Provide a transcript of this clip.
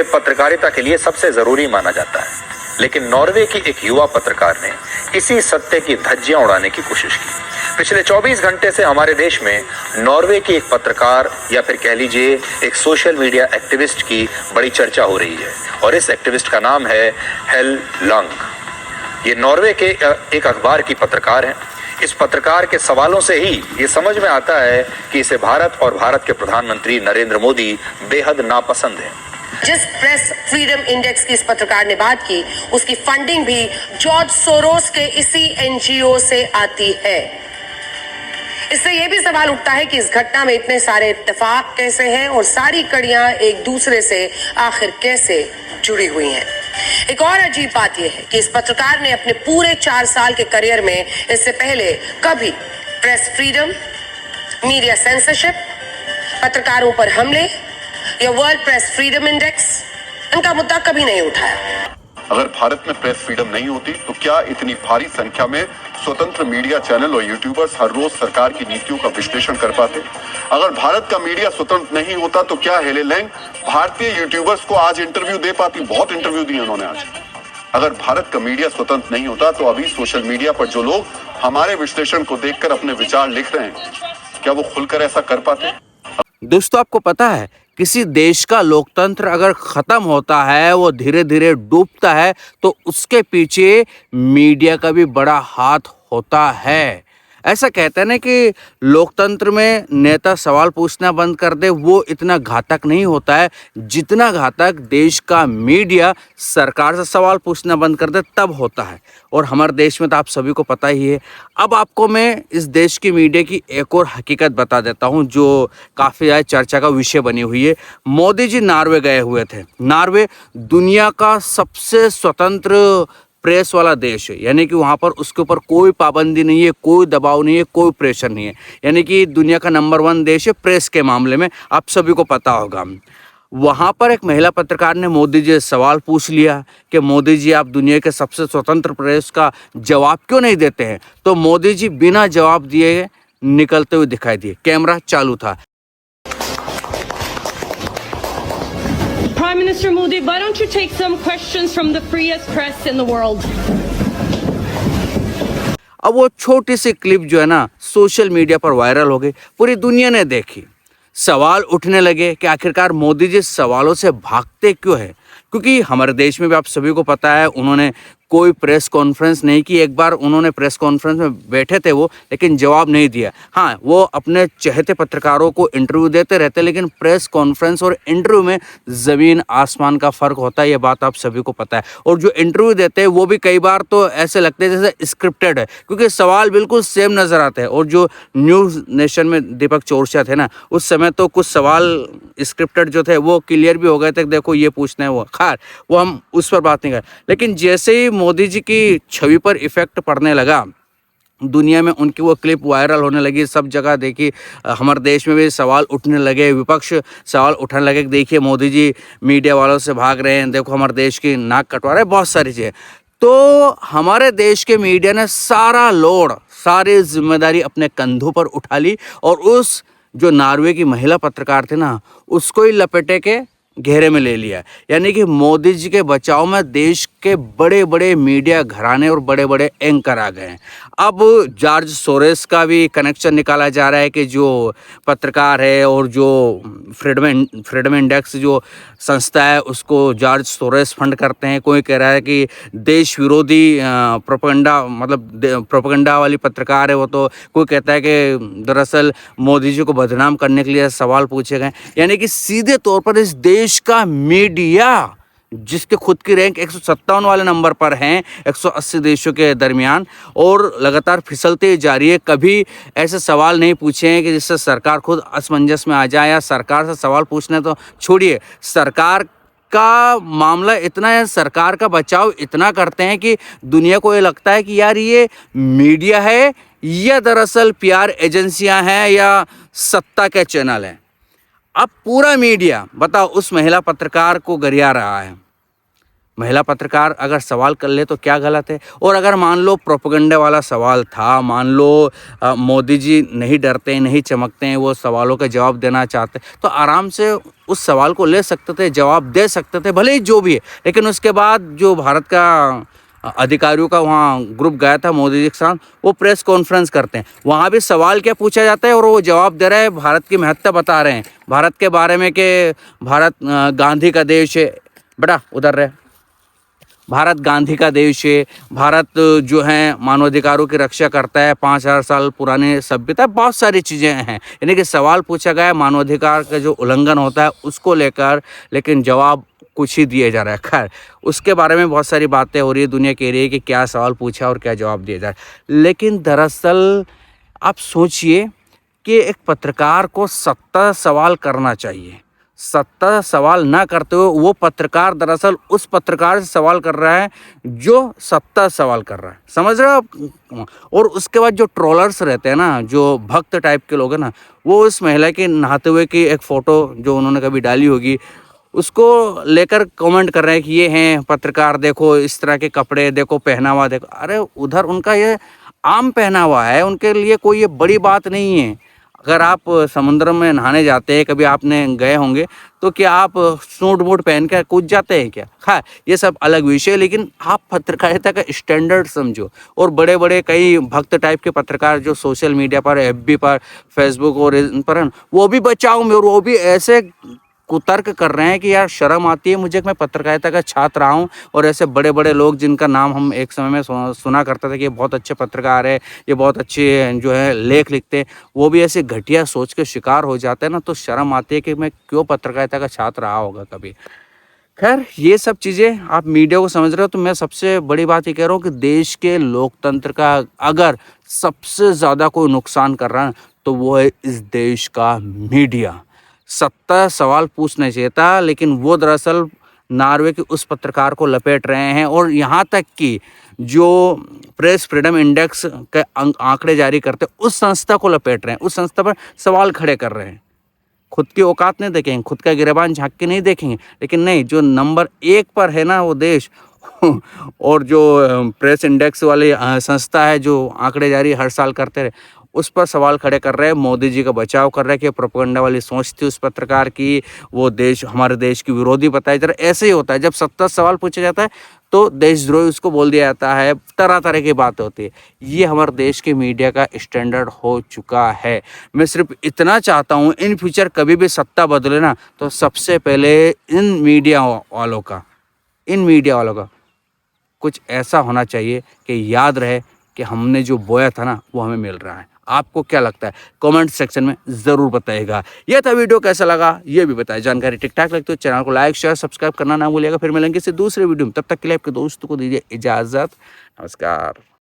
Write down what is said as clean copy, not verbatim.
पत्रकारिता के लिए सबसे जरूरी माना जाता है, लेकिन नॉर्वे की एक युवा पत्रकार ने इसी सत्य की धज्जियां उड़ाने की कोशिश की। पिछले 24 घंटे से हमारे देश में नॉर्वे की एक पत्रकार या फिर कह लीजिए एक सोशल मीडिया एक्टिविस्ट की बड़ी चर्चा हो रही है, और इस एक्टिविस्ट का नाम है हेल लंग। ये नॉर्वे के एक अखबार की पत्रकार है। इस पत्रकार के सवालों से ही ये समझ में आता है कि इसे भारत और भारत के प्रधानमंत्री नरेंद्र मोदी बेहद नापसंद हैं। जिस प्रेस फ्रीडम इंडेक्स की इस पत्रकार ने बात की, उसकी फंडिंग भी जॉर्ज सोरोस के इसी एनजीओ से आती है। इससे यह भी सवाल उठता है कि इस घटना में इतने सारे इत्तेफाक कैसे हैं और सारी कड़ियां एक दूसरे से आखिर कैसे जुड़ी हुई हैं। एक और अजीब बात यह है कि इस पत्रकार ने अपने पूरे 4 साल के करियर में इससे पहले कभी प्रेस फ्रीडम, मीडिया सेंसरशिप, पत्रकारों पर हमले या वर्ल्ड प्रेस फ्रीडम इंडेक्स इनका मुद्दा कभी नहीं उठाया। अगर भारत में प्रेस फ्रीडम नहीं होती तो क्या इतनी भारी संख्या में स्वतंत्र मीडिया चैनल और यूट्यूबर्स हर रोज सरकार की नीतियों का विश्लेषण कर पाते? अगर भारत का मीडिया स्वतंत्र नहीं होता तो क्या हेले लैंग भारतीय यूट्यूबर्स को आज इंटरव्यू दे पाती? बहुत इंटरव्यू दिए उन्होंने आज। अगर भारत का मीडिया स्वतंत्र नहीं होता तो अभी सोशल मीडिया पर जो लोग हमारे विश्लेषण को देखकर अपने विचार लिख रहे हैं, क्या वो खुलकर ऐसा कर पाते? दोस्तों, आपको पता है किसी देश का लोकतंत्र अगर ख़त्म होता है, वो धीरे धीरे डूबता है, तो उसके पीछे मीडिया का भी बड़ा हाथ होता है। ऐसा कहते हैं ना कि लोकतंत्र में नेता सवाल पूछना बंद कर दे, वो इतना घातक नहीं होता है जितना घातक देश का मीडिया सरकार से सवाल पूछना बंद कर दे तब होता है। और हमारे देश में तो आप सभी को पता ही है। अब आपको मैं इस देश की मीडिया की एक और हकीकत बता देता हूं जो काफ़ी ज़्यादा चर्चा का विषय बनी हुई है। मोदी जी नार्वे गए हुए थे। नार्वे दुनिया का सबसे स्वतंत्र प्रेस वाला देश है, यानी कि वहाँ पर उसके ऊपर कोई पाबंदी नहीं है, कोई दबाव नहीं है, कोई प्रेशर नहीं है। यानी कि दुनिया का नंबर 1 देश है प्रेस के मामले में, आप सभी को पता होगा। वहाँ पर एक महिला पत्रकार ने मोदी जी से सवाल पूछ लिया कि मोदी जी, आप दुनिया के सबसे स्वतंत्र प्रेस का जवाब क्यों नहीं देते हैं? तो मोदी जी बिना जवाब दिए निकलते हुए दिखाई दिए। कैमरा चालू था। Prime Minister Modi, why don't you take some questions from the freest press in the world? अब वो छोटी सी क्लिप जो है ना सोशल मीडिया पर वायरल हो गई, पूरी दुनिया ने देखी। सवाल उठने लगे कि आखिरकार मोदी जी सवालों से भागते क्यों है, क्योंकि हमारे देश में भी आप सभी को पता है उन्होंने कोई प्रेस कॉन्फ्रेंस नहीं की। एक बार उन्होंने प्रेस कॉन्फ्रेंस में बैठे थे वो, लेकिन जवाब नहीं दिया। हाँ, वो अपने चहेते पत्रकारों को इंटरव्यू देते रहते, लेकिन प्रेस कॉन्फ्रेंस और इंटरव्यू में ज़मीन आसमान का फ़र्क होता है, ये बात आप सभी को पता है। और जो इंटरव्यू देते हैं वो भी कई बार तो ऐसे लगते हैं जैसे स्क्रिप्टेड है, क्योंकि सवाल बिल्कुल सेम नज़र आते हैं। और जो न्यूज़ नेशन में दीपक चौरसिया थे ना, उस समय तो कुछ सवाल स्क्रिप्टेड जो थे वो क्लियर भी हो गए थे, देखो ये पूछना है वो। खैर, वो हम उस पर बात नहीं करें। लेकिन जैसे ही मोदी जी की छवि पर इफेक्ट पड़ने लगा, दुनिया में उनकी वो क्लिप वायरल होने लगी, सब जगह देखी, हमारे देश में भी सवाल उठने लगे, विपक्ष सवाल उठाने लगे कि देखिए मोदी जी मीडिया वालों से भाग रहे हैं, देखो हमारे देश की नाक कटवा रहे हैं, बहुत सारी चीज़ें। तो हमारे देश के मीडिया ने सारा लोड, सारी जिम्मेदारी अपने कंधों पर उठा ली और उस जो नॉर्वे की महिला पत्रकार थे ना, उसको ही लपेटे के घेरे में ले लिया। यानी कि मोदी जी के बचाव में देश के बड़े बड़े मीडिया घराने और बड़े बड़े एंकर आ गए हैं। अब जॉर्ज सोरोस का भी कनेक्शन निकाला जा रहा है कि जो पत्रकार है और जो फ्रीडम इंडेक्स जो संस्था है उसको जॉर्ज सोरोस फंड करते हैं। कोई कह रहा है कि देश विरोधी प्रोपेगेंडा, मतलब प्रोपेगेंडा वाली पत्रकार है वो। तो कोई कहता है कि दरअसल मोदी जी को बदनाम करने के लिए सवाल पूछे गए। यानी कि सीधे तौर पर इस देश का मीडिया, जिसके खुद की रैंक 157 वाले नंबर पर हैं 180 देशों के दरमियान, और लगातार फिसलते जा रही है। कभी ऐसे सवाल नहीं पूछे हैं कि जिससे सरकार खुद असमंजस में आ जाए, या सरकार से सवाल पूछने तो छोड़िए, सरकार का मामला इतना है, सरकार का बचाव इतना करते हैं कि दुनिया को ये लगता है कि यार ये मीडिया है या दरअसल PR एजेंसियां हैं या सत्ता के चैनल हैं। अब पूरा मीडिया बताओ उस महिला पत्रकार को गरिया रहा है। महिला पत्रकार अगर सवाल कर ले तो क्या गलत है? और अगर मान लो प्रोपेगेंडा वाला सवाल था, मान लो मोदी जी नहीं डरते, नहीं चमकते हैं, वो सवालों का जवाब देना चाहते, तो आराम से उस सवाल को ले सकते थे, जवाब दे सकते थे, भले ही जो भी है। लेकिन उसके बाद जो भारत का अधिकारियों का वहाँ ग्रुप गया था मोदी जी के साथ, वो प्रेस कॉन्फ्रेंस करते हैं, वहाँ भी सवाल क्या पूछा जाता है और वो जवाब दे रहे हैं, भारत की महत्ता बता रहे हैं, भारत के बारे में कि भारत गांधी का देश है। बेटा उधर रहे, भारत गांधी का देश है, भारत जो है मानवाधिकारों की रक्षा करता है, 5000 साल पुरानी सभ्यता, बहुत सारी चीज़ें हैं। यानी कि सवाल पूछा गया है मानवाधिकार का जो उल्लंघन होता है उसको लेकर, लेकिन जवाब कुछ ही दिया जा रहा है। खैर, उसके बारे में बहुत सारी बातें हो रही है, दुनिया कह रही है कि क्या सवाल पूछा और क्या जवाब दिया जा रहा है। लेकिन दरअसल आप सोचिए कि एक पत्रकार को 70 सवाल करना चाहिए, 70 सवाल ना करते हुए वो पत्रकार दरअसल उस पत्रकार से सवाल कर रहा है जो 70 सवाल कर रहा है। समझ रहे हो आप? और उसके बाद जो ट्रोलर्स रहते हैं ना, जो भक्त टाइप के लोग हैं ना, वो उस महिला के नहाते हुए की एक फ़ोटो जो उन्होंने कभी डाली होगी उसको लेकर कमेंट कर रहे हैं कि ये हैं पत्रकार, देखो इस तरह के कपड़े, देखो पहनावा देखो। अरे उधर उनका ये आम पहनावा है, उनके लिए कोई ये बड़ी बात नहीं है। अगर आप समुद्र में नहाने जाते हैं, कभी आपने गए होंगे, तो क्या आप सूट बूट पहन कर कूद जाते हैं क्या? हाँ, ये सब अलग विषय है, लेकिन आप पत्रकारिता का स्टैंडर्ड समझो। और बड़े बड़े कई भक्त टाइप के पत्रकार जो सोशल मीडिया पर, एफबी पर, फेसबुक और इन पर हैं, वो भी बचाव में, और वो भी ऐसे कुतर्क कर रहे हैं कि यार शर्म आती है मुझे कि मैं पत्रकारिता का छात्र रहा हूँ और ऐसे बड़े बड़े लोग जिनका नाम हम एक समय में सुना करते थे कि ये बहुत अच्छे पत्रकार है, ये बहुत अच्छे जो है लेख लिखते हैं, वो भी ऐसे घटिया सोच के शिकार हो जाते हैं ना, तो शर्म आती है कि मैं क्यों पत्रकारिता का छात्र रहा होगा कभी। खैर, ये सब चीज़ें आप मीडिया को समझ रहे हो, तो मैं सबसे बड़ी बात ये कह रहा हूँ कि देश के लोकतंत्र का अगर सबसे ज़्यादा कोई नुकसान कर रहा है तो वो है इस देश का मीडिया। 70 सवाल पूछना चाहिए था, लेकिन वो दरअसल नॉर्वे के उस पत्रकार को लपेट रहे हैं, और यहाँ तक कि जो प्रेस फ्रीडम इंडेक्स के आंकड़े जारी करते उस संस्था को लपेट रहे हैं, उस संस्था पर सवाल खड़े कर रहे हैं। खुद की औकात नहीं देखेंगे, खुद का गिरेबान झांक के नहीं देखेंगे, लेकिन नहीं, जो नंबर 1 पर है ना वो देश और जो प्रेस इंडेक्स वाली संस्था है जो आंकड़े जारी हर साल करते रहे, उस पर सवाल खड़े कर रहे हैं, मोदी जी का बचाव कर रहे हैं कि प्रोपेगेंडा वाली सोच थी उस पत्रकार की, वो देश हमारे देश की विरोधी बताया जा रहा है। ऐसे ही होता है, जब 70 सवाल पूछा जाता है तो देशद्रोही उसको बोल दिया जाता है, तरह तरह की बातें होती है। ये हमारे देश के मीडिया का स्टैंडर्ड हो चुका है। मैं सिर्फ इतना चाहता हूँ इन फ्यूचर कभी भी सत्ता बदले ना, तो सबसे पहले इन मीडिया वालों का कुछ ऐसा होना चाहिए कि याद रहे कि हमने जो बोया था ना वो हमें मिल रहा है। आपको क्या लगता है? कमेंट सेक्शन में ज़रूर बताइएगा। यह था वीडियो, कैसा लगा ये भी बताइए। जानकारी ठीक ठाक लगती है तो चैनल को लाइक शेयर सब्सक्राइब करना ना भूलिएगा। फिर मिलेंगे किसी दूसरे वीडियो में, तब तक के लिए आपके दोस्तों को दीजिए इजाज़त। नमस्कार।